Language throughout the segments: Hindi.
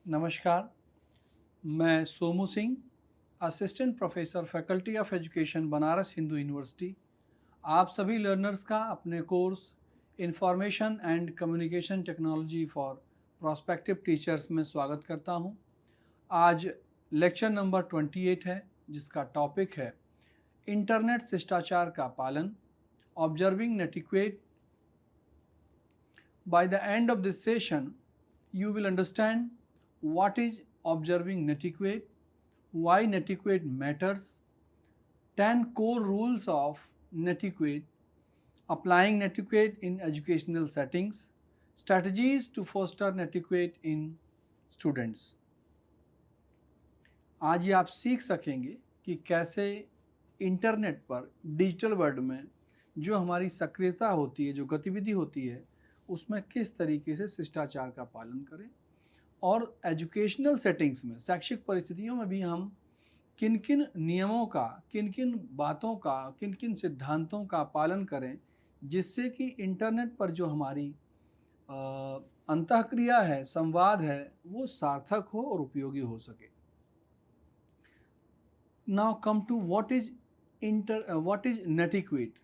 नमस्कार, मैं Somu Singh, assistant professor faculty of education Banaras Hindu university, आप सभी लर्नर्स का अपने course information and communication technology for prospective teachers में स्वागत करता हूं। आज लेक्चर नंबर 28 है, जिसका टॉपिक है इंटरनेट शिष्टाचार का पालन, observing नेटिक्वेट। By the end of this session, you will understand what is observing netiquette, why netiquette matters, 10 core rules of netiquette, applying netiquette in educational settings, strategies to foster netiquette in students. आज ये आप सीख सकेंगे कि कैसे इंटरनेट पर डिजिटल वर्ल्ड में जो हमारी सक्रियता होती है, जो गतिविधि होती है, उसमें किस तरीके से शिष्टाचार का पालन करें और एजुकेशनल सेटिंग्स में, शैक्षिक परिस्थितियों में भी हम किन किन नियमों का, किन किन बातों का, किन किन सिद्धांतों का पालन करें, जिससे कि इंटरनेट पर जो हमारी अंतःक्रिया है, संवाद है, वो सार्थक हो और उपयोगी हो सके। Now come to what is netiquette.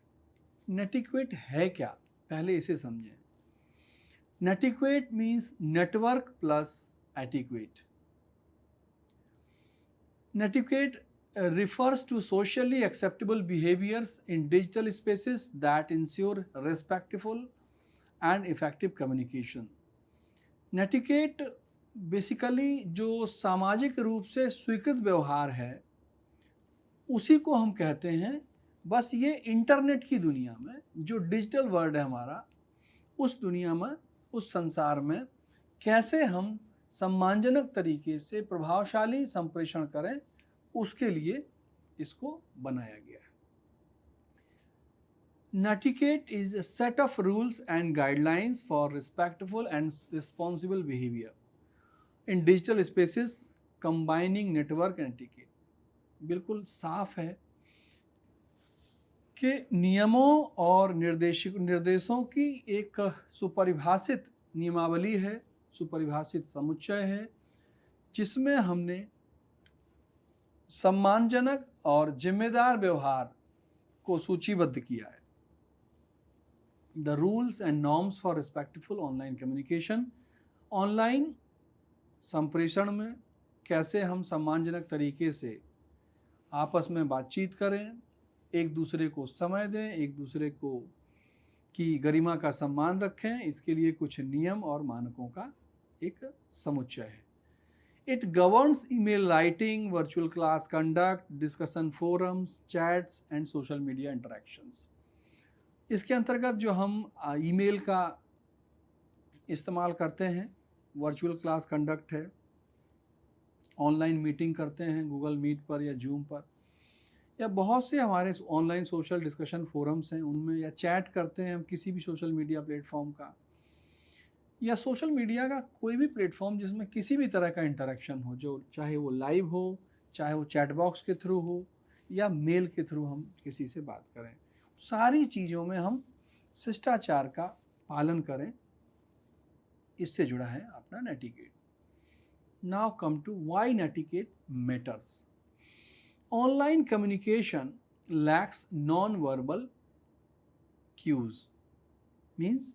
Netiquette है क्या, पहले इसे समझें। Netiquette means network plus etiquette. Netiquette refers to socially acceptable behaviors in digital spaces that ensure respectful and effective communication. Netiquette basically जो सामाजिक रूप से स्वीकृत व्यवहार है, उसी को हम कहते हैं। बस ये इंटरनेट की दुनिया में, जो डिजिटल वर्ल्ड है हमारा, उस दुनिया में, उस संसार में कैसे हम सम्मानजनक तरीके से प्रभावशाली संप्रेषण करें, उसके लिए इसको बनाया गया है। Netiquette is a set of rules and guidelines for respectful and responsible behavior in digital spaces combining network and etiquette. बिल्कुल साफ है कि नियमों और निर्देशों की एक सुपरिभाषित नियमावली है, सुपरिभाषित समुच्चय है, जिसमें हमने सम्मानजनक और जिम्मेदार व्यवहार को सूचीबद्ध किया है। The rules and norms for respectful online communication. Online संप्रेषण में कैसे हम सम्मानजनक तरीके से आपस में बातचीत करें, एक दूसरे को समय दें, एक दूसरे को की गरिमा का सम्मान रखें, इसके लिए कुछ नियम और मानकों का एक समुच्चय है। It governs email writing, virtual class conduct, discussion forums, chats and social media interactions. इसके अंतर्गत जो हम ईमेल का इस्तेमाल करते हैं, वर्चुअल क्लास कंडक्ट है, ऑनलाइन मीटिंग करते हैं गूगल मीट पर या जूम पर, या बहुत से हमारे ऑनलाइन सोशल डिस्कशन फोरम्स हैं उनमें, या चैट करते हैं हम किसी भी सोशल मीडिया प्लेटफॉर्म का, या सोशल मीडिया का कोई भी प्लेटफॉर्म जिसमें किसी भी तरह का इंटरेक्शन हो, जो चाहे वो लाइव हो, चाहे वो चैट बॉक्स के थ्रू हो, या मेल के थ्रू हम किसी से बात करें, सारी चीज़ों में हम शिष्टाचार का पालन करें। इससे जुड़ा है अपना netiquette. Now come to why netiquette matters. Online communication lacks non verbal cues, means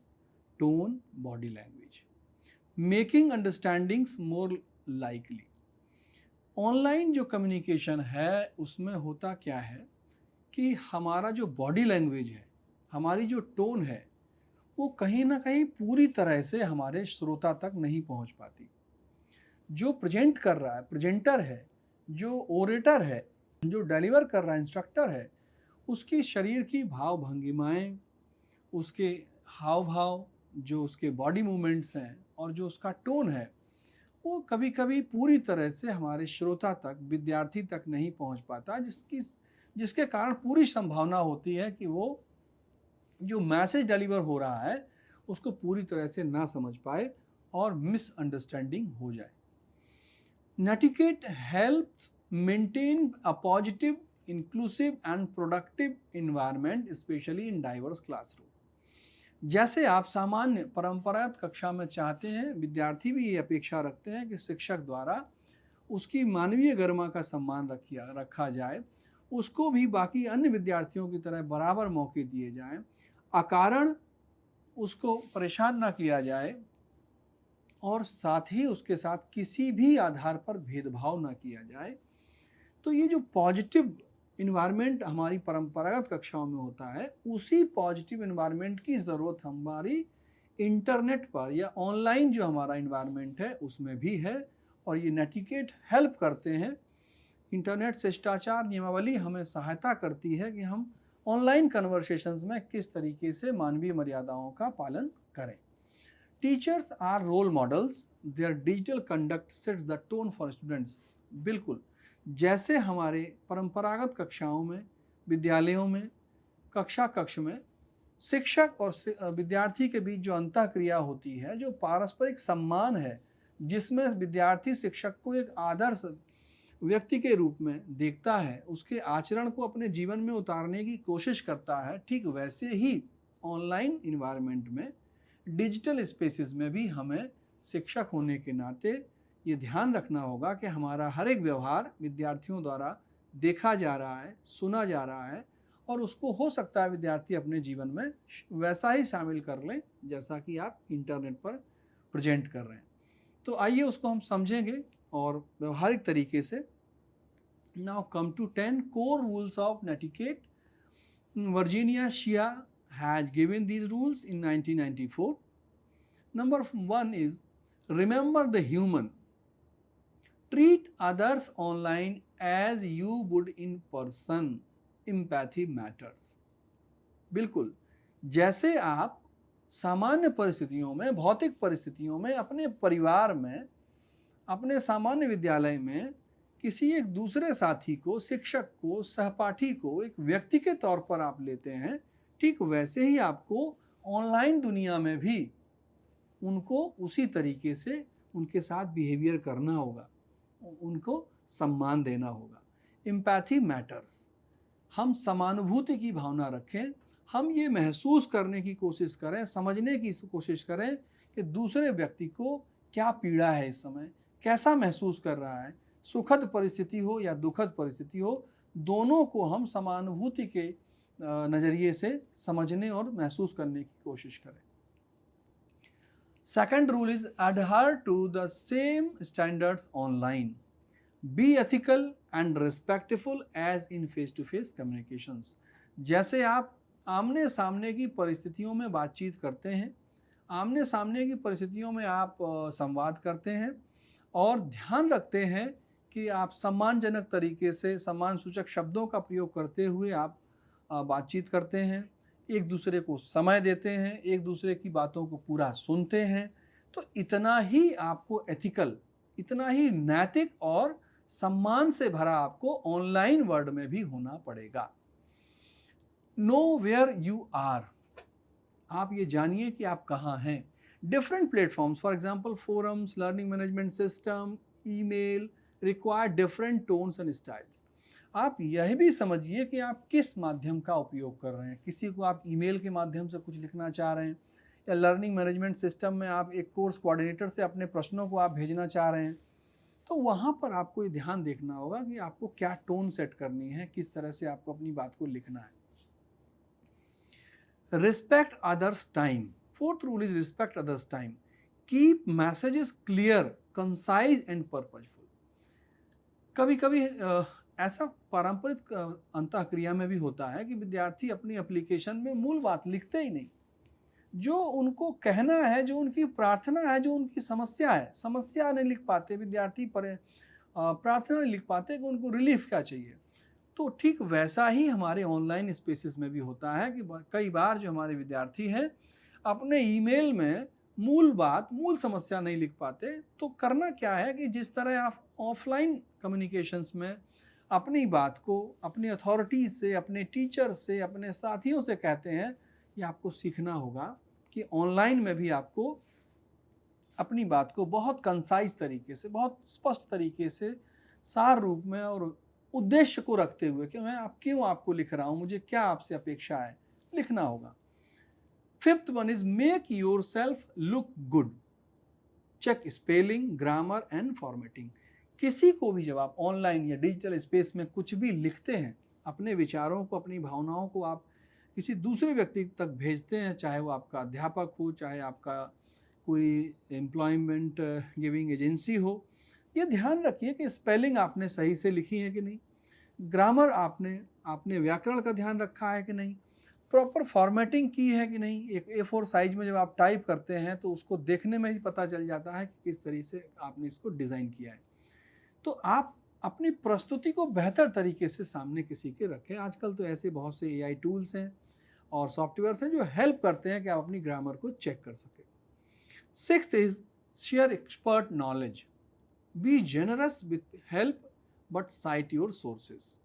tone, body language, making understandings more likely. Online जो कम्युनिकेशन है उसमें होता क्या है कि हमारा जो बॉडी लैंग्वेज है, हमारी जो टोन है, वो कहीं ना कहीं पूरी तरह से हमारे श्रोता तक नहीं पहुंच पाती। जो प्रेजेंट कर रहा है, प्रेजेंटर है, जो ओरेटर है, जो डिलीवर कर रहा है, इंस्ट्रक्टर है, उसकी शरीर की भाव भंगिमाएं, उसके हाव भाव, जो उसके बॉडी मूवमेंट्स हैं और जो उसका टोन है, वो कभी कभी पूरी तरह से हमारे श्रोता तक, विद्यार्थी तक नहीं पहुंच पाता, जिसके कारण पूरी संभावना होती है कि वो जो मैसेज डिलीवर हो रहा है उसको पूरी तरह से ना समझ पाए और मिसअंडरस्टैंडिंग हो जाए। Netiquette helps maintain a positive, inclusive and productive environment, especially in diverse classroom. जैसे आप सामान्य परंपरागत कक्षा में चाहते हैं, विद्यार्थी भी ये अपेक्षा रखते हैं कि शिक्षक द्वारा उसकी मानवीय गरिमा का सम्मान रखा जाए, उसको भी बाकी अन्य विद्यार्थियों की तरह बराबर मौके दिए जाएं, अकारण उसको परेशान ना किया जाए और साथ ही उसके साथ किसी भी आधार पर भेदभाव ना किया जाए। तो ये जो पॉजिटिव इन्वायरमेंट हमारी परंपरागत कक्षाओं में होता है, उसी पॉजिटिव इन्वायरमेंट की ज़रूरत हमारी इंटरनेट पर या ऑनलाइन जो हमारा इन्वायरमेंट है उसमें भी है। और ये नेटिकेट हेल्प करते हैं। इंटरनेट शिष्टाचार नियमावली हमें सहायता करती है कि हम ऑनलाइन कन्वर्सेशंस में किस तरीके से मानवीय मर्यादाओं का पालन करें। Teachers are role models, their digital conduct sets the tone for students. बिल्कुल, जैसे हमारे परंपरागत कक्षाओं में, विद्यालयों में, कक्षा कक्ष में शिक्षक और विद्यार्थी के बीच जो अंतःक्रिया होती है, जो पारस्परिक सम्मान है, जिसमें विद्यार्थी शिक्षक को एक आदर्श व्यक्ति के रूप में देखता है, उसके आचरण को अपने जीवन में उतारने की कोशिश करता है, ठीक वैसे ही ऑनलाइन इन्वायरमेंट में, डिजिटल स्पेसेस में भी हमें शिक्षक होने के नाते ये ध्यान रखना होगा कि हमारा हर एक व्यवहार विद्यार्थियों द्वारा देखा जा रहा है, सुना जा रहा है, और उसको हो सकता है विद्यार्थी अपने जीवन में वैसा ही शामिल कर लें जैसा कि आप इंटरनेट पर प्रेजेंट कर रहे हैं। तो आइए उसको हम समझेंगे और व्यवहारिक तरीके से। Now come to 10 core rules of netiquette. Virginia Shea has given these rules in 1994. Number 1 is remember the human. Treat others online as you would in person. Empathy matters. बिल्कुल, जैसे आप सामान्य परिस्थितियों में, भौतिक परिस्थितियों में, अपने परिवार में, अपने सामान्य विद्यालय में किसी एक दूसरे साथी को, शिक्षक को, सहपाठी को एक व्यक्ति के तौर पर आप लेते हैं, ठीक वैसे ही आपको ऑनलाइन दुनिया में भी उनको उसी तरीके से उनके साथ बिहेवियर करना होगा, उनको सम्मान देना होगा। Empathy matters. हम समानुभूति की भावना रखें, हम ये महसूस करने की कोशिश करें, समझने की कोशिश करें कि दूसरे व्यक्ति को क्या पीड़ा है, इस समय कैसा महसूस कर रहा है, सुखद परिस्थिति हो या दुखद परिस्थिति हो, दोनों को हम समानुभूति के नज़रिए से समझने और महसूस करने की कोशिश करें। Second rule is adhere to the same standards online. Be ethical and respectful as in face-to-face communications. जैसे आप आमने सामने की परिस्थितियों में बातचीत करते हैं, आमने सामने की परिस्थितियों में आप संवाद करते हैं और ध्यान रखते हैं कि आप सम्मानजनक तरीके से, सम्मान सूचक शब्दों का प्रयोग करते हुए आप बातचीत करते हैं, एक दूसरे को समय देते हैं, एक दूसरे की बातों को पूरा सुनते हैं, तो इतना ही आपको एथिकल, इतना ही नैतिक और सम्मान से भरा आपको ऑनलाइन वर्ल्ड में भी होना पड़ेगा। Know where you are. आप ये जानिए कि आप कहाँ हैं। Different platforms, for example forums, learning management system, email require different tones and styles. आप यह भी समझिए कि आप किस माध्यम का उपयोग कर रहे हैं। किसी को आप ईमेल के माध्यम से कुछ लिखना चाह रहे हैं, या लर्निंग मैनेजमेंट सिस्टम में आप एक कोर्स कोऑर्डिनेटर से अपने प्रश्नों को आप भेजना चाह रहे हैं, तो वहाँ पर आपको ये ध्यान देखना होगा कि आपको क्या टोन सेट करनी है, किस तरह से आपको अपनी बात को लिखना है। Respect others' time. Fourth rule is respect others' time. Keep messages clear, concise and purposeful. कभी कभी ऐसा पारंपरिक अंतःक्रिया में भी होता है कि विद्यार्थी अपनी एप्लीकेशन में मूल बात लिखते ही नहीं। जो उनको कहना है, जो उनकी प्रार्थना है, जो उनकी समस्या है, समस्या नहीं लिख पाते विद्यार्थी, प्रार्थना नहीं लिख पाते कि उनको रिलीफ क्या चाहिए। तो ठीक वैसा ही हमारे ऑनलाइन स्पेसेस में भी होता है कि कई बार जो हमारे विद्यार्थी हैं अपने ईमेल में मूल बात, मूल समस्या नहीं लिख पाते। तो करना क्या है कि जिस तरह आप ऑफलाइन कम्युनिकेशंस में अपनी बात को अपनी अथॉरिटीज से, अपने टीचर से, अपने साथियों से कहते हैं, ये आपको सीखना होगा कि ऑनलाइन में भी आपको अपनी बात को बहुत कंसाइज तरीके से, बहुत स्पष्ट तरीके से, सार रूप में और उद्देश्य को रखते हुए कि मैं क्यों आपको लिख रहा हूँ, मुझे क्या आपसे अपेक्षा है, लिखना होगा। Fifth one is make yourself look good, check spelling, grammar and formatting. किसी को भी जब आप ऑनलाइन या डिजिटल स्पेस में कुछ भी लिखते हैं, अपने विचारों को, अपनी भावनाओं को आप किसी दूसरे व्यक्ति तक भेजते हैं, चाहे वो आपका अध्यापक हो, चाहे आपका कोई एम्प्लॉयमेंट गिविंग एजेंसी हो, ये ध्यान रखिए कि स्पेलिंग आपने सही से लिखी है कि नहीं, ग्रामर आपने व्याकरण का ध्यान रखा है कि नहीं, प्रॉपर फॉर्मेटिंग की है कि नहीं। एक A4 साइज में जब आप टाइप करते हैं तो उसको देखने में ही पता चल जाता है कि किस तरीके से आपने इसको डिज़ाइन किया है। तो आप अपनी प्रस्तुति को बेहतर तरीके से सामने किसी के रखें। आजकल तो ऐसे बहुत से AI टूल्स हैं और सॉफ्टवेयर्स हैं जो हेल्प करते हैं कि आप अपनी ग्रामर को चेक कर सकें। Sixth is share expert knowledge, be generous with help but cite your sources.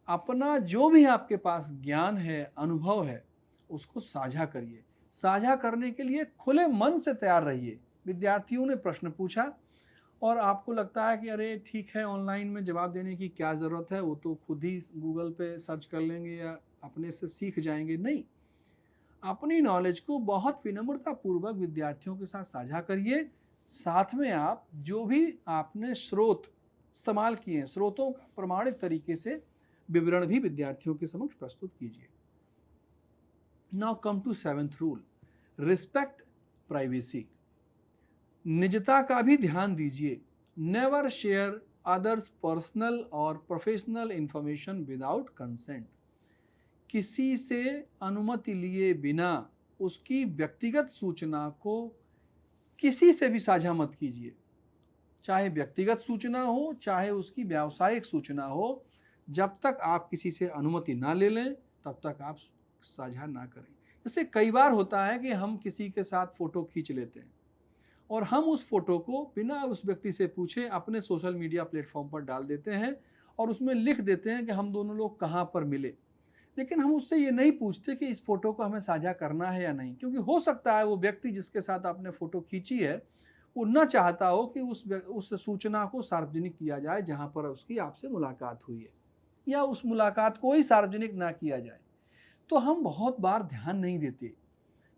अपना जो भी आपके पास ज्ञान है, अनुभव है, उसको साझा करिए। साझा करने के लिए खुले मन से तैयार रहिए। विद्यार्थियों ने प्रश्न पूछा और आपको लगता है कि अरे ठीक है, ऑनलाइन में जवाब देने की क्या ज़रूरत है, वो तो खुद ही गूगल पे सर्च कर लेंगे या अपने से सीख जाएंगे। नहीं, अपनी नॉलेज को बहुत विनम्रता पूर्वक विद्यार्थियों के साथ साझा करिए। साथ में आप जो भी आपने स्रोत इस्तेमाल किए हैं, स्रोतों का प्रमाणित तरीके से विवरण भी विद्यार्थियों के समक्ष प्रस्तुत कीजिए। Now come to seventh rule, respect privacy. निजता का भी ध्यान दीजिए। नेवर शेयर अदर्स पर्सनल और प्रोफेशनल इंफॉर्मेशन विदाउट कंसेंट। किसी से अनुमति लिए बिना उसकी व्यक्तिगत सूचना को किसी से भी साझा मत कीजिए। चाहे व्यक्तिगत सूचना हो, चाहे उसकी व्यावसायिक सूचना हो, जब तक आप किसी से अनुमति ना ले लें तब तक आप साझा ना करें। जैसे कई बार होता है कि हम किसी के साथ फ़ोटो खींच लेते हैं और हम उस फोटो को बिना उस व्यक्ति से पूछे अपने सोशल मीडिया प्लेटफॉर्म पर डाल देते हैं और उसमें लिख देते हैं कि हम दोनों लोग कहाँ पर मिले। लेकिन हम उससे ये नहीं पूछते कि इस फोटो को हमें साझा करना है या नहीं, क्योंकि हो सकता है वो व्यक्ति जिसके साथ आपने फ़ोटो खींची है वो न चाहता हो कि उस सूचना को सार्वजनिक किया जाए जहाँ पर उसकी आपसे मुलाकात हुई है, या उस मुलाकात को ही सार्वजनिक ना किया जाए। तो हम बहुत बार ध्यान नहीं देते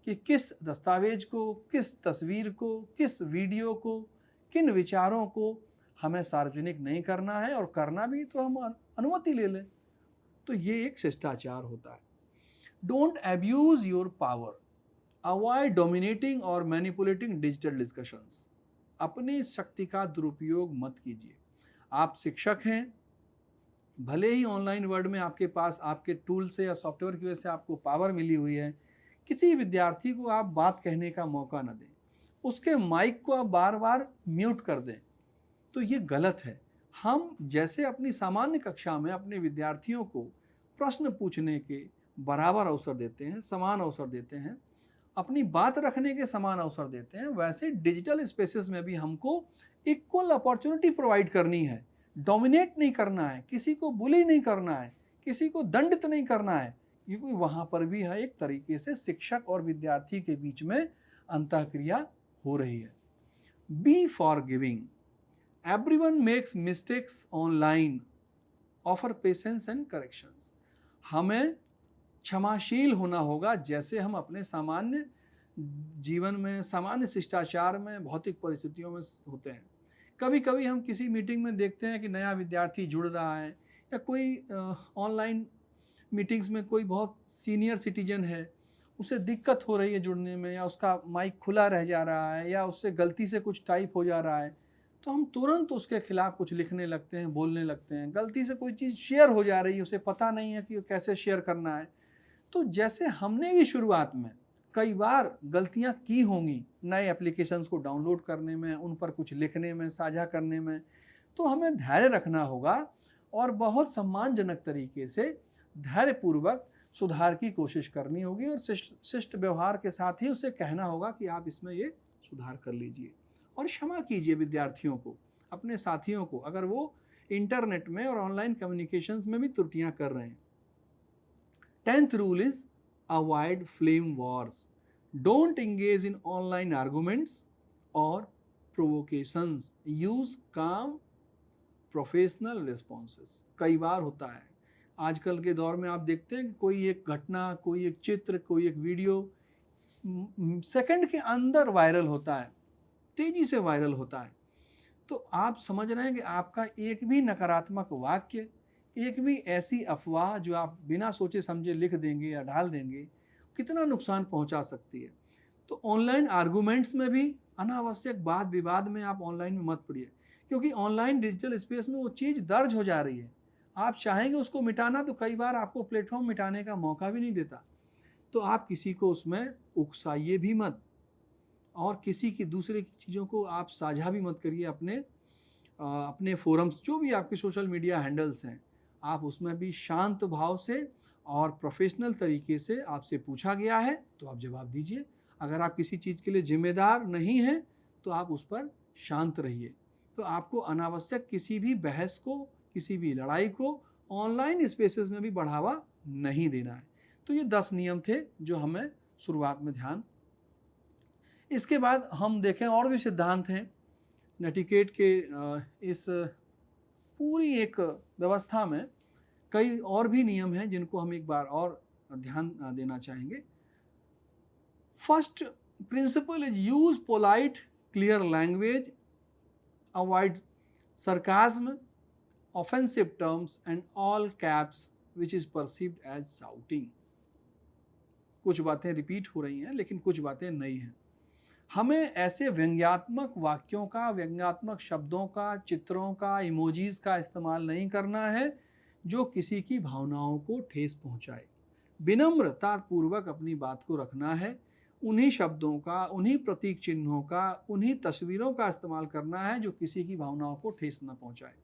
कि किस दस्तावेज को, किस तस्वीर को, किस वीडियो को, किन विचारों को हमें सार्वजनिक नहीं करना है, और करना भी तो हम अनुमति ले लें। तो ये एक शिष्टाचार होता है। Don't abuse your power, avoid dominating और मैनिपुलेटिंग डिजिटल डिस्कशंस। अपनी शक्ति का दुरुपयोग मत कीजिए। आप शिक्षक हैं, भले ही ऑनलाइन वर्ल्ड में आपके पास आपके टूल से या सॉफ्टवेयर की वजह से आपको पावर मिली हुई है, किसी विद्यार्थी को आप बात कहने का मौका न दें, उसके माइक को आप बार बार म्यूट कर दें, तो ये गलत है। हम जैसे अपनी सामान्य कक्षा में अपने विद्यार्थियों को प्रश्न पूछने के बराबर अवसर देते हैं, समान अवसर देते हैं, अपनी बात रखने के समान अवसर देते हैं, वैसे डिजिटल स्पेसेस में भी हमको इक्वल अपॉर्चुनिटी प्रोवाइड करनी है। डोमिनेट नहीं करना है, किसी को बुली नहीं करना है, किसी को दंडित नहीं करना है, क्योंकि वहाँ पर भी है एक तरीके से शिक्षक और विद्यार्थी के बीच में अंतःक्रिया हो रही है। Be forgiving, everyone makes mistakes online, offer patience and corrections. हमें क्षमाशील होना होगा, जैसे हम अपने सामान्य जीवन में, सामान्य शिष्टाचार में, भौतिक परिस्थितियों में होते हैं। कभी कभी हम किसी मीटिंग में देखते हैं कि नया विद्यार्थी जुड़ रहा है, या कोई ऑनलाइन मीटिंग्स में कोई बहुत सीनियर सिटीजन है, उसे दिक्कत हो रही है जुड़ने में, या उसका माइक खुला रह जा रहा है, या उससे गलती से कुछ टाइप हो जा रहा है, तो हम तुरंत उसके खिलाफ कुछ लिखने लगते हैं, बोलने लगते हैं। गलती से कोई चीज़ शेयर हो जा रही है, उसे पता नहीं है कि कैसे शेयर करना है। तो जैसे हमने भी शुरुआत में कई बार गलतियां की होंगी नए एप्लीकेशंस को डाउनलोड करने में, उन पर कुछ लिखने में, साझा करने में, तो हमें धैर्य रखना होगा और बहुत सम्मानजनक तरीके से धैर्यपूर्वक सुधार की कोशिश करनी होगी, और शिष्ट व्यवहार के साथ ही उसे कहना होगा कि आप इसमें ये सुधार कर लीजिए। और क्षमा कीजिए विद्यार्थियों को, अपने साथियों को, अगर वो इंटरनेट में और ऑनलाइन कम्युनिकेशंस में भी त्रुटियां कर रहे हैं। 10th rule is avoid flame wars. Don't engage in online arguments or provocations. Use calm professional responses. कई बार होता है आजकल के दौर में आप देखते हैं कि कोई एक घटना, कोई एक चित्र, कोई एक वीडियो सेकंड के अंदर वायरल होता है, तेजी से वायरल होता है। तो आप समझ रहे हैं कि आपका एक भी नकारात्मक वाक्य, एक भी ऐसी अफवाह जो आप बिना सोचे समझे लिख देंगे या डाल देंगे, कितना नुकसान पहुंचा सकती है। तो ऑनलाइन आर्गूमेंट्स में भी अनावश्यक वाद विवाद में आप ऑनलाइन में मत पड़िए, क्योंकि ऑनलाइन डिजिटल स्पेस में वो चीज़ दर्ज हो जा रही है। आप चाहेंगे उसको मिटाना तो कई बार आपको प्लेटफॉर्म मिटाने का मौका भी नहीं देता। तो आप किसी को उसमें उकसाइए भी मत, और किसी की दूसरे की चीज़ों को आप साझा भी मत करिए। अपने फोरम्स, जो भी आपके सोशल मीडिया हैंडल्स हैं, आप उसमें भी शांत भाव से और प्रोफेशनल तरीके से आपसे पूछा गया है तो आप जवाब दीजिए। अगर आप किसी चीज़ के लिए जिम्मेदार नहीं हैं तो आप उस पर शांत रहिए। तो आपको अनावश्यक किसी भी बहस को, किसी भी लड़ाई को ऑनलाइन स्पेसेस में भी बढ़ावा नहीं देना है। तो ये 10 नियम थे जो हमें शुरुआत में ध्यान। इसके बाद हम देखें और भी सिद्धांत हैं नेटिकेट के इस पूरी एक व्यवस्था में। कई और भी नियम हैं जिनको हम एक बार और ध्यान देना चाहेंगे। First principle is use polite clear language, avoid sarcasm, offensive terms and all caps which is perceived as shouting। कुछ बातें रिपीट हो रही हैं लेकिन कुछ बातें नई हैं। हमें ऐसे व्यंग्यात्मक वाक्यों का, व्यंग्यात्मक शब्दों का, चित्रों का, इमोजीज का इस्तेमाल नहीं करना है जो किसी की भावनाओं को ठेस पहुंचाए। विनम्रता पूर्वक अपनी बात को रखना है। उन्हीं शब्दों का, उन्हीं प्रतीक चिन्हों का, उन्हीं तस्वीरों का इस्तेमाल करना है जो किसी की भावनाओं को ठेस न पहुंचाए।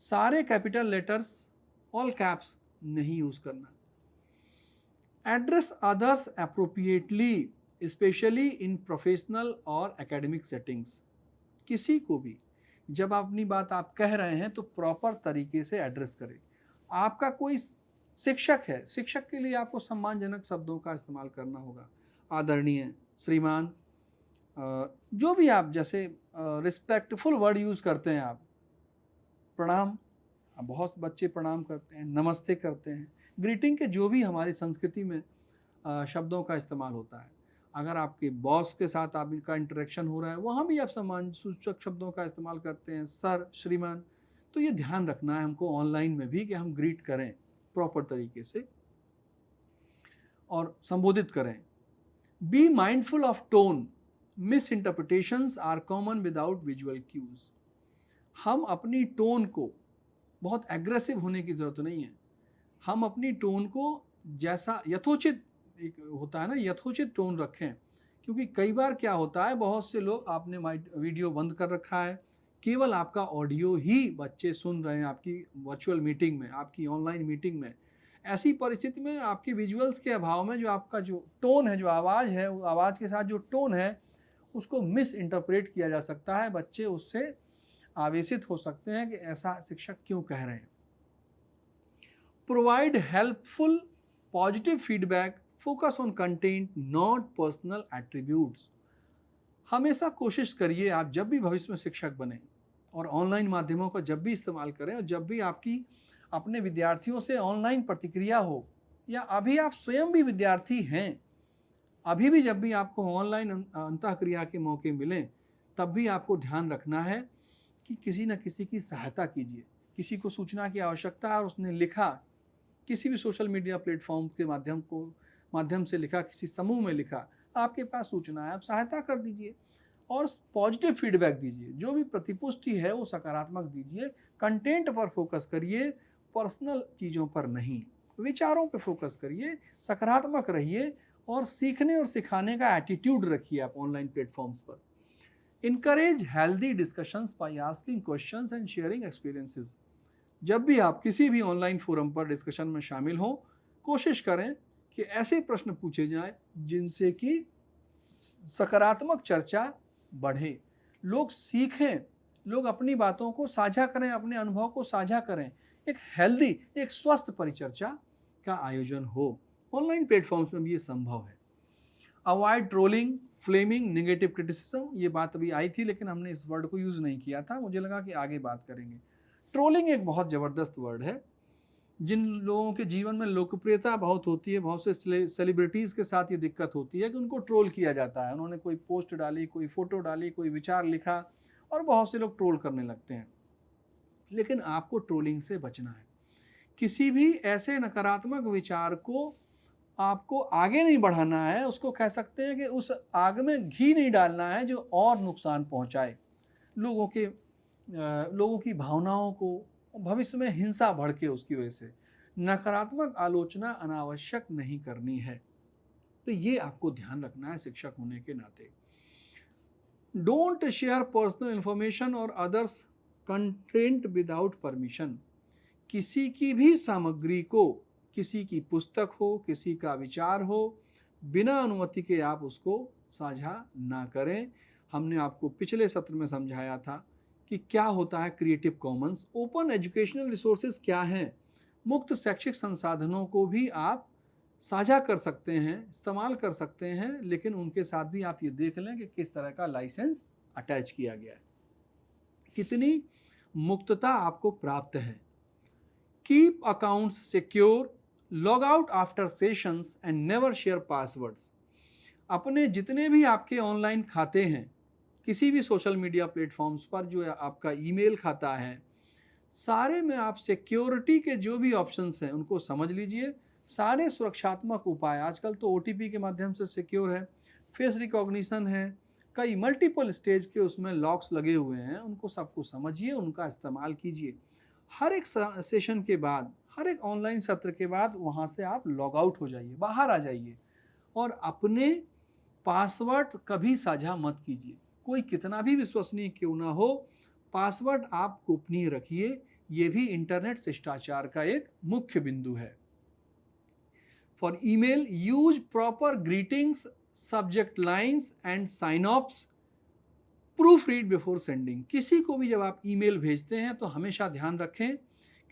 सारे कैपिटल लेटर्स, ऑल कैप्स नहीं यूज करना। Address others appropriately, specially in professional और एकेडमिक सेटिंग्स। किसी को भी जब अपनी बात आप कह रहे हैं तो प्रॉपर तरीके से एड्रेस करें। आपका कोई शिक्षक है, शिक्षक के लिए आपको सम्मानजनक शब्दों का इस्तेमाल करना होगा। आदरणीय, श्रीमान, जो भी आप जैसे रिस्पेक्टफुल वर्ड यूज़ करते हैं आप। प्रणाम, बहुत बच्चे प्रणाम करते हैं, नमस्ते करते हैं। ग्रीटिंग के जो भी हमारी संस्कृति में शब्दों का इस्तेमाल होता है। अगर आपके बॉस के साथ आपका इंटरेक्शन हो रहा है, वहाँ भी आप सम्मान सूचक शब्दों का इस्तेमाल करते हैं, सर, श्रीमान। तो ये ध्यान रखना है हमको ऑनलाइन में भी कि हम ग्रीट करें प्रॉपर तरीके से और संबोधित करें। Be mindful of tone, misinterpretations are common without visual cues. हम अपनी टोन को, बहुत एग्रेसिव होने की ज़रूरत नहीं है। हम अपनी टोन को जैसा यथोचित एक होता है ना, यथोचित टोन रखें। क्योंकि कई बार क्या होता है, बहुत से लोग, आपने वीडियो बंद कर रखा है, केवल आपका ऑडियो ही बच्चे सुन रहे हैं आपकी वर्चुअल मीटिंग में, आपकी ऑनलाइन मीटिंग में। ऐसी परिस्थिति में आपके विजुअल्स के अभाव में जो आपका जो टोन है, जो आवाज़ है, वो आवाज़ के साथ जो टोन है उसको मिस इंटरप्रेट किया जा सकता है। बच्चे उससे आवेशित हो सकते हैं कि ऐसा शिक्षक क्यों कह रहे हैं। Provide helpful positive feedback, focus on content not personal attributes. हमेशा कोशिश करिए, आप जब भी भविष्य में शिक्षक बने और ऑनलाइन माध्यमों का जब भी इस्तेमाल करें, और जब भी आपकी अपने विद्यार्थियों से ऑनलाइन प्रतिक्रिया हो, या अभी आप स्वयं भी विद्यार्थी हैं, अभी भी जब भी आपको ऑनलाइन अंतःक्रिया के मौके मिलें, तब भी आपको ध्यान रखना है कि किसी न किसी की सहायता कीजिए। किसी को सूचना की आवश्यकता है और उसने लिखा, किसी भी सोशल मीडिया प्लेटफॉर्म के माध्यम से लिखा, किसी समूह में लिखा, आपके पास सूचना है, आप सहायता कर दीजिए और पॉजिटिव फीडबैक दीजिए। जो भी प्रतिपुष्टि है वो सकारात्मक दीजिए। कंटेंट पर फोकस करिए, पर्सनल चीज़ों पर नहीं। विचारों पर फोकस करिए, सकारात्मक रहिए और सीखने और सिखाने का एटीट्यूड रखिए आप ऑनलाइन प्लेटफॉर्म्स पर। Encourage healthy discussions by asking questions and sharing experiences। जब भी आप किसी भी ऑनलाइन फोरम पर डिस्कशन में शामिल हों, कोशिश करें कि ऐसे प्रश्न पूछे जाएं जिनसे कि सकारात्मक चर्चा बढ़े, लोग सीखें, लोग अपनी बातों को साझा करें, अपने अनुभव को साझा करें। एक हेल्दी, एक स्वस्थ परिचर्चा का आयोजन हो। ऑनलाइन प्लेटफॉर्म्स में भी ये संभव है। Avoid trolling, flaming, negative criticism. ये बात अभी आई थी लेकिन हमने इस वर्ड को यूज़ नहीं किया था, मुझे लगा कि आगे बात करेंगे। ट्रोलिंग एक बहुत ज़बरदस्त वर्ड है। जिन लोगों के जीवन में लोकप्रियता बहुत होती है, बहुत से सेलिब्रिटीज़ के साथ ये दिक्कत होती है कि उनको ट्रोल किया जाता है। उन्होंने कोई पोस्ट डाली, कोई फ़ोटो डाली, कोई विचार लिखा और बहुत से लोग ट्रोल करने लगते हैं। लेकिन आपको ट्रोलिंग से बचना है। किसी भी ऐसे नकारात्मक विचार को आपको आगे नहीं बढ़ाना है, उसको कह सकते हैं कि उस आग में घी नहीं डालना है जो और नुकसान पहुंचाए, लोगों की भावनाओं को, भविष्य में हिंसा भड़के उसकी वजह से। नकारात्मक आलोचना अनावश्यक नहीं करनी है। तो ये आपको ध्यान रखना है शिक्षक होने के नाते। डोंट शेयर पर्सनल इंफॉर्मेशन और अदर्स कंटेंट विदाउट परमिशन। किसी की भी सामग्री को, किसी की पुस्तक हो, किसी का विचार हो, बिना अनुमति के आप उसको साझा ना करें। हमने आपको पिछले सत्र में समझाया था कि क्या होता है creative Commons. Open educational resources क्या हैं? मुक्त शैक्षिक संसाधनों को भी आप साझा कर सकते हैं, इस्तेमाल कर सकते हैं, लेकिन उनके साथ भी आप ये देख लें कि किस तरह का लाइसेंस अटैच किया गया है, कितनी मुक्तता आपको प्राप्त है। Keep accounts secure, log out after sessions and never share passwords. अपने जितने भी आपके ऑनलाइन खाते हैं, किसी भी सोशल मीडिया प्लेटफॉर्म्स पर जो आपका ईमेल खाता है, सारे में आप सिक्योरिटी के जो भी ऑप्शंस हैं उनको समझ लीजिए। सारे सुरक्षात्मक उपाय, आजकल तो ओटीपी के माध्यम से सिक्योर है, फेस रिकॉग्निशन है, कई मल्टीपल स्टेज के उसमें लॉक्स लगे हुए हैं, उनको सबको समझिए, उनका इस्तेमाल कीजिए। हर एक सेशन के बाद, हर एक ऑनलाइन सत्र के बाद वहाँ से आप लॉग आउट हो जाइए, बाहर आ जाइए और अपने पासवर्ड कभी साझा मत कीजिए। कोई कितना भी विश्वसनीय क्यों ना हो, पासवर्ड आप गोपनीय रखिए। ये भी इंटरनेट शिष्टाचार का एक मुख्य बिंदु है। For email, use proper greetings, subject lines and sign offs, proofread before sending. किसी को भी जब आप ईमेल भेजते हैं तो हमेशा ध्यान रखें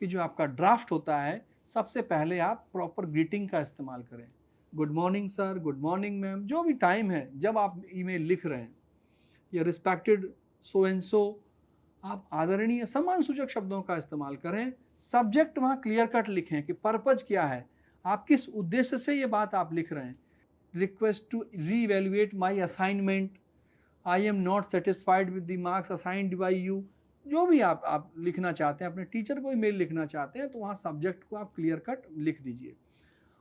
कि जो आपका ड्राफ्ट होता है, सबसे पहले आप प्रॉपर ग्रीटिंग का इस्तेमाल करें। Good morning sir, good morning ma'am, जो भी टाइम है जब आप ईमेल लिख रहे हैं, या रिस्पेक्टेड सो एंड सो, आप आदरणीय सम्मान सूचक शब्दों का इस्तेमाल करें। सब्जेक्ट वहाँ क्लियर कट लिखें कि पर्पज क्या है, आप किस उद्देश्य से ये बात आप लिख रहे हैं। Request to reevaluate my assignment, I am not satisfied with the marks assigned by you, जो भी आप लिखना चाहते हैं, अपने टीचर को ईमेल लिखना चाहते हैं तो वहाँ सब्जेक्ट को आप क्लियर कट लिख दीजिए।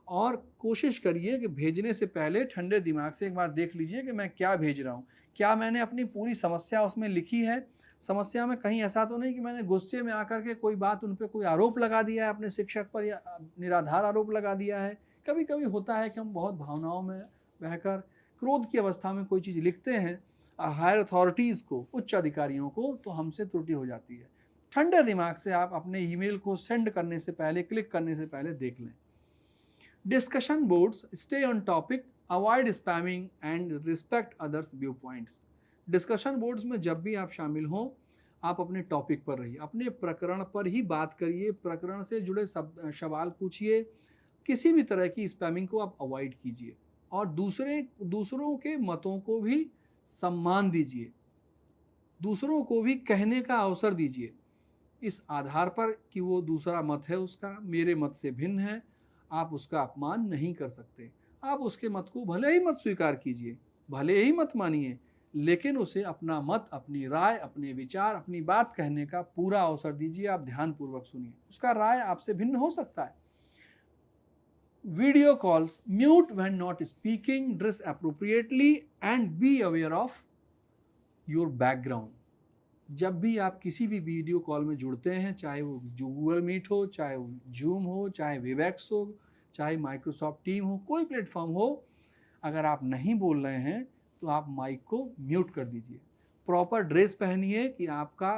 और कोशिश करिए कि भेजने से पहले ठंडे दिमाग से एक बार देख लीजिए कि मैं क्या भेज रहा हूँ, क्या मैंने अपनी पूरी समस्या उसमें लिखी है। समस्या में कहीं ऐसा तो नहीं कि मैंने गुस्से में आकर के कोई बात उन पर कोई आरोप लगा दिया है अपने शिक्षक पर, या निराधार आरोप लगा दिया है। कभी कभी होता है कि हम बहुत भावनाओं में बहकर क्रोध की अवस्था में कोई चीज़ लिखते हैं हायर अथॉरिटीज़ को, उच्च अधिकारियों को, तो हमसे त्रुटि हो जाती है। ठंडे दिमाग से आप अपने ईमेल को सेंड करने से पहले, क्लिक करने से पहले देख लें। Discussion boards, stay on topic, avoid spamming and respect others view points. Discussion boards में जब भी आप शामिल हों, आप अपने टॉपिक पर रहिए, अपने प्रकरण पर ही बात करिए, प्रकरण से जुड़े सवाल पूछिए। किसी भी तरह की स्पैमिंग को आप अवॉइड कीजिए और दूसरों के मतों को भी सम्मान दीजिए, दूसरों को भी कहने का अवसर दीजिए, इस आधार पर कि वो दूसरा मत है उसका, मेरे मत से भिन्न है, आप उसका अपमान नहीं कर सकते। आप उसके मत को भले ही मत स्वीकार कीजिए, भले ही मत मानिए, लेकिन उसे अपना मत, अपनी राय, अपने विचार, अपनी बात कहने का पूरा अवसर दीजिए। आप ध्यानपूर्वक सुनिए, उसका राय आपसे भिन्न हो सकता है। Video calls, mute when not speaking, dress appropriately and be aware of your background. जब भी आप किसी भी वीडियो कॉल में जुड़ते हैं, चाहे वो गूगल मीट हो, चाहे वो जूम हो, चाहे वेबएक्स हो, चाहे माइक्रोसॉफ्ट टीम हो, कोई प्लेटफॉर्म हो, अगर आप नहीं बोल रहे हैं तो आप माइक को म्यूट कर दीजिए। प्रॉपर ड्रेस पहनिए कि आपका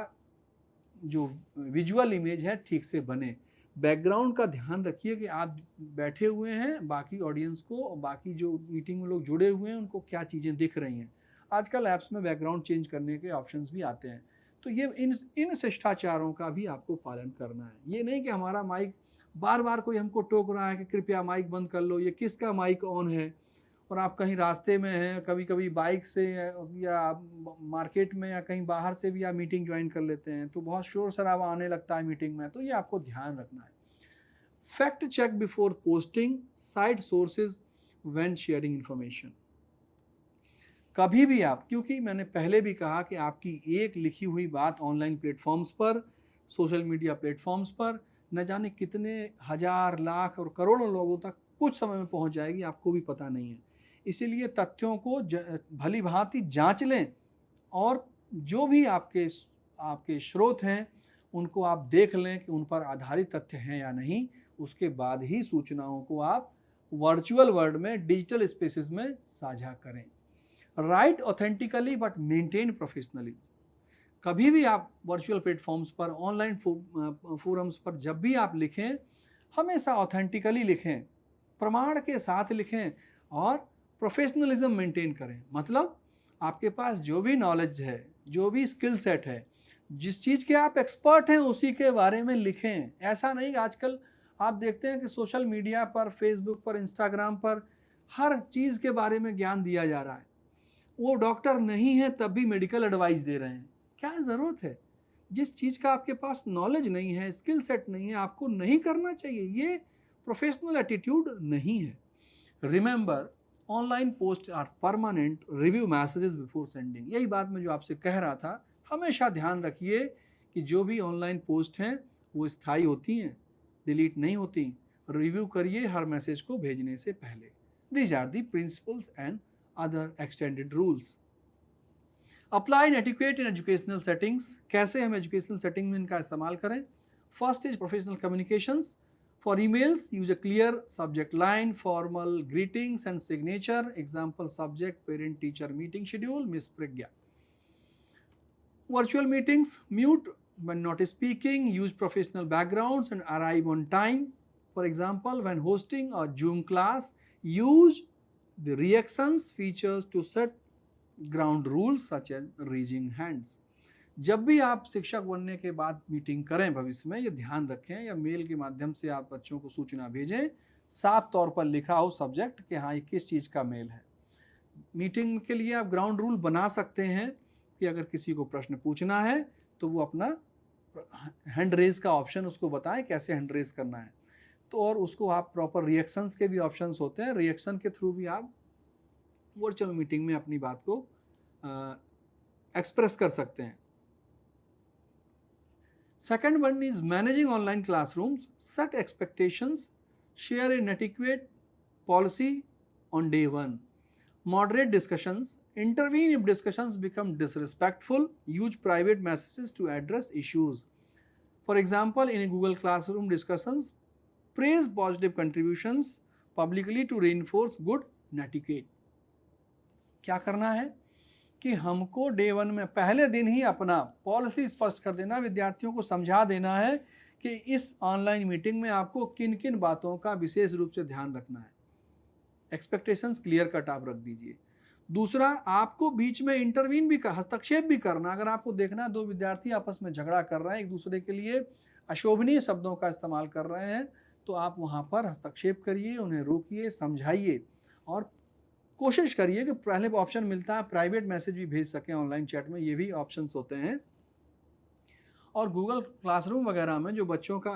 जो विजुअल इमेज है ठीक से बने। बैकग्राउंड का ध्यान रखिए कि आप बैठे हुए हैं, बाकी ऑडियंस को और बाकी जो मीटिंग में लोग जुड़े हुए हैं उनको क्या चीज़ें दिख रही हैं। आजकल ऐप्स में बैकग्राउंड चेंज करने के ऑप्शंस भी आते हैं। तो ये इन शिष्टाचारों का भी आपको पालन करना है। ये नहीं कि हमारा माइक बार बार कोई हमको टोक रहा है कि कृपया माइक बंद कर लो, ये किसका माइक ऑन है, और आप कहीं रास्ते में हैं, कभी कभी बाइक से या मार्केट में या कहीं बाहर से भी आप मीटिंग ज्वाइन कर लेते हैं तो बहुत शोर शराबा आने लगता है मीटिंग में, तो ये आपको ध्यान रखना है। Fact check before posting, cite sources when sharing information. कभी भी आप, क्योंकि मैंने पहले भी कहा कि आपकी एक लिखी हुई बात ऑनलाइन प्लेटफॉर्म्स पर, सोशल मीडिया प्लेटफॉर्म्स पर न जाने कितने हजार, लाख और करोड़ों लोगों तक कुछ समय में पहुंच जाएगी, आपको भी पता नहीं है। इसीलिए तथ्यों को भली भांति जांच लें और जो भी आपके स्रोत हैं उनको आप देख लें कि उन पर आधारित तथ्य हैं या नहीं। उसके बाद ही सूचनाओं को आप वर्चुअल वर्ल्ड में, डिजिटल स्पेसेस में साझा करें। Right authentically but maintain professionally. कभी भी आप वर्चुअल प्लेटफॉर्म्स पर, ऑनलाइन फोरम्स पर जब भी आप लिखें, हमेशा ऑथेंटिकली लिखें, प्रमाण के साथ लिखें और प्रोफेशनलिज्म मेंटेन करें। मतलब आपके पास जो भी नॉलेज है, जो भी स्किल सेट है, जिस चीज़ के आप एक्सपर्ट हैं उसी के बारे में लिखें। ऐसा नहीं, आजकल आप देखते हैं कि सोशल मीडिया पर, फेसबुक पर, इंस्टाग्राम पर हर चीज़ के बारे में ज्ञान दिया जा रहा है। वो डॉक्टर नहीं है तब भी मेडिकल एडवाइस दे रहे हैं। क्या ज़रूरत है? जिस चीज़ का आपके पास नॉलेज नहीं है, स्किल सेट नहीं है, आपको नहीं करना चाहिए। ये प्रोफेशनल एटीट्यूड नहीं है। Remember, online post are permanent, review messages before sending. यही बात मैं जो आपसे कह रहा था, हमेशा ध्यान रखिए कि जो भी ऑनलाइन पोस्ट हैं वो स्थायी होती हैं, डिलीट नहीं होती। रिव्यू करिए हर मैसेज को भेजने से पहले। These are the principles and other extended rules. Apply etiquette in educational settings. कैसे हम एजुकेशनल सेटिंग में इनका इस्तेमाल करें? First is professional communications. For emails, use a clear subject line, formal greetings and signature. Example: subject, parent teacher meeting schedule, Miss Pragya. Virtual meetings, mute when not speaking, use professional backgrounds and arrive on time. For example, when hosting a Zoom class, use the reactions features to set ground rules such as raising hands. जब भी आप शिक्षक बनने के बाद मीटिंग करें भविष्य में, ये ध्यान रखें, या मेल के माध्यम से आप बच्चों को सूचना भेजें, साफ तौर पर लिखा हो सब्जेक्ट कि हाँ ये किस चीज़ का मेल है। मीटिंग के लिए आप ग्राउंड रूल बना सकते हैं कि अगर किसी को प्रश्न पूछना है तो वो अपना हैंड रेज का ऑप्शन उसको बताएं, कैसे हैंड रेज करना है। तो और उसको आप प्रॉपर रिएक्शंस के भी ऑप्शंस होते हैं, रिएक्शन के थ्रू भी आप वर्चुअल मीटिंग में अपनी बात को एक्सप्रेस कर सकते हैं। Second one is managing online classrooms. Set expectations. Share an adequate policy on day one. Moderate discussions. Intervene if discussions become disrespectful. Use private messages to address issues. For example, in a Google Classroom discussions, praise positive contributions publicly to reinforce good etiquette. क्या करना है कि हमको डे वन में, पहले दिन ही अपना पॉलिसी स्पष्ट कर देना, विद्यार्थियों को समझा देना है कि इस ऑनलाइन मीटिंग में आपको किन किन बातों का विशेष रूप से ध्यान रखना है। एक्सपेक्टेशंस क्लियर कट आप रख दीजिए। दूसरा, आपको बीच में इंटरवीन भी, हस्तक्षेप भी करना। अगर आपको देखना है दो विद्यार्थी आपस में झगड़ा कर रहे हैं, एक दूसरे के लिए अशोभनीय शब्दों का इस्तेमाल कर रहे हैं, तो आप वहाँ पर हस्तक्षेप करिए, उन्हें रोकिए, समझाइए और कोशिश करिए कि पहले ऑप्शन मिलता है प्राइवेट मैसेज भी भेज सकें ऑनलाइन चैट में, ये भी ऑप्शंस होते हैं। और गूगल क्लासरूम वगैरह में जो बच्चों का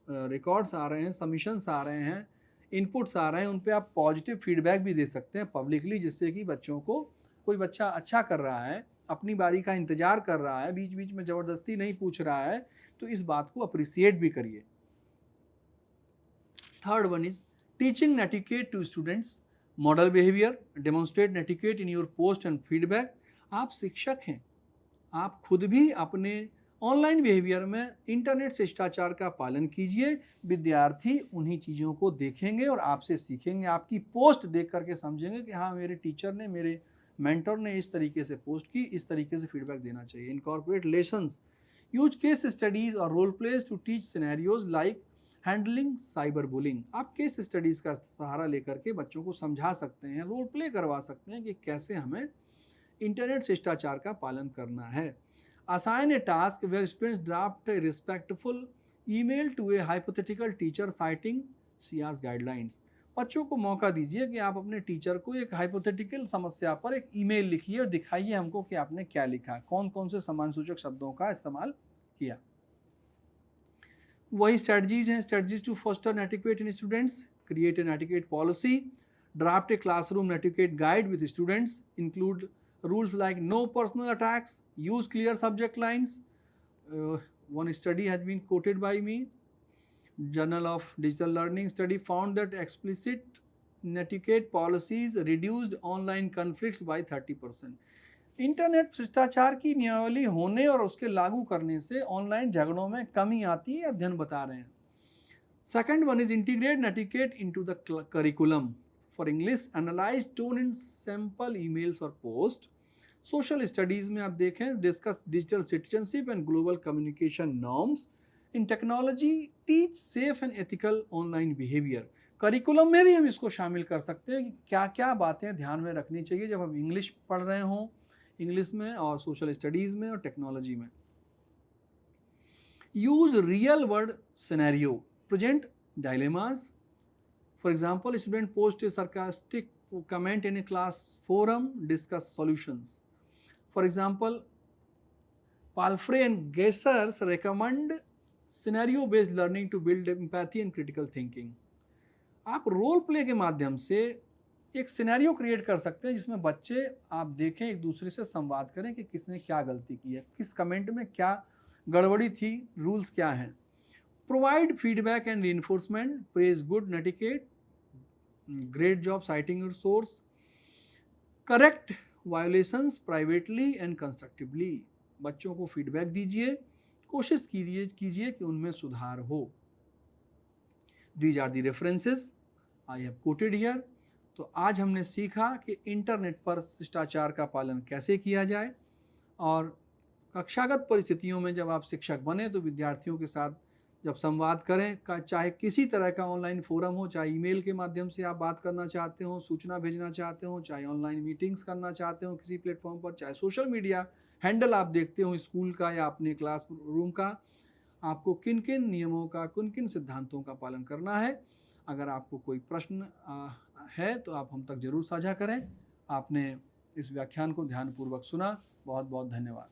रिकॉर्ड्स आ रहे हैं, सबमिशंस आ रहे हैं, इनपुट्स आ रहे हैं, उन पे आप पॉजिटिव फीडबैक भी दे सकते हैं पब्लिकली, जिससे कि बच्चों को, कोई बच्चा अच्छा कर रहा है, अपनी बारी का इंतजार कर रहा है, बीच बीच में ज़बरदस्ती नहीं पूछ रहा है, तो इस बात को अप्रिसिएट भी करिए। Third one is teaching netiquette to students. Model behaviour, demonstrate netiquette in your post and feedback. आप शिक्षक हैं, आप खुद भी अपने ऑनलाइन बिहेवियर में इंटरनेट शिष्टाचार का पालन कीजिए। विद्यार्थी उन्हीं चीज़ों को देखेंगे और आपसे सीखेंगे, आपकी पोस्ट देख करके समझेंगे कि हाँ मेरे टीचर ने, मेरे मेंटर ने इस तरीके से पोस्ट की, इस तरीके से फीडबैक देना चाहिए। Incorporate lessons, use case studies और role plays to teach scenarios like handling cyber bullying. आप केस स्टडीज़ का सहारा लेकर के बच्चों को समझा सकते हैं, रोल प्ले करवा सकते हैं कि कैसे हमें इंटरनेट शिष्टाचार का पालन करना है। Assign a task where students draft a respectful email to a hypothetical teacher citing CIA's guidelines. बच्चों को मौका दीजिए कि आप अपने टीचर को एक हाइपोथेटिकल समस्या पर एक ईमेल लिखिए और दिखाइए हमको कि आपने क्या लिखा, कौन कौन से सम्मान सूचक शब्दों का इस्तेमाल किया। वही स्ट्रेटजीज हैं, strategies to foster netiquette in students, create an etiquette policy, draft a classroom netiquette guide with students, include rules like no personal attacks, use clear subject lines. One study has been quoted by me. Journal of Digital Learning study found that explicit netiquette policies reduced online conflicts by 30%. Internet शिष्टाचार की नियमावली होने और उसके लागू करने से ऑनलाइन झगड़ों में कमी आती है, अध्ययन बता रहे हैं. Second one is integrate netiquette into the curriculum. For English, analyse tone in sample emails और पोस्ट. सोशल स्टडीज में आप देखें, discuss digital citizenship and global communication norms. In technology, teach safe and ethical online behaviour. Curriculum में भी हम इसको शामिल कर सकते हैं कि क्या क्या बातें ध्यान में रखनी चाहिए जब हम इंग्लिश पढ़ रहे हों, इंग्लिश में और सोशल स्टडीज़ में और टेक्नोलॉजी में. Use real world scenario, present dilemmas. For example, student post A sarcastic comment in a class forum, discuss solutions. For example, Palfrey and Gessers recommend scenario-based learning to build empathy and critical thinking. आप रोल प्ले के माध्यम से एक सिनेरियो क्रिएट कर सकते हैं जिसमें बच्चे आप देखें, एक दूसरे से संवाद करें कि किसने क्या गलती की है, किस कमेंट में क्या गड़बड़ी थी, रूल्स क्या हैं. Provide feedback and reinforcement, praise good netiquette, great job citing your source, correct violations privately and constructively. बच्चों को फीडबैक दीजिए, कोशिश कीजिए कि उनमें सुधार हो. These are the references I have quoted here. तो आज हमने सीखा कि इंटरनेट पर शिष्टाचार का पालन कैसे किया जाए, और कक्षागत परिस्थितियों में जब आप शिक्षक बने तो विद्यार्थियों के साथ जब संवाद करें, चाहे किसी तरह का ऑनलाइन फोरम हो, चाहे ईमेल के माध्यम से आप बात करना चाहते हो, सूचना भेजना चाहते हो, चाहे ऑनलाइन मीटिंग्स करना चाहते हो किसी प्लेटफॉर्म पर, चाहे सोशल मीडिया हैंडल आप देखते हो स्कूल का या अपने क्लास रूम का, आपको किन किन नियमों का, किन किन सिद्धांतों का पालन करना है. अगर आपको कोई प्रश्न है तो आप हम तक जरूर साझा करें. आपने इस व्याख्यान को ध्यानपूर्वक सुना. बहुत बहुत धन्यवाद.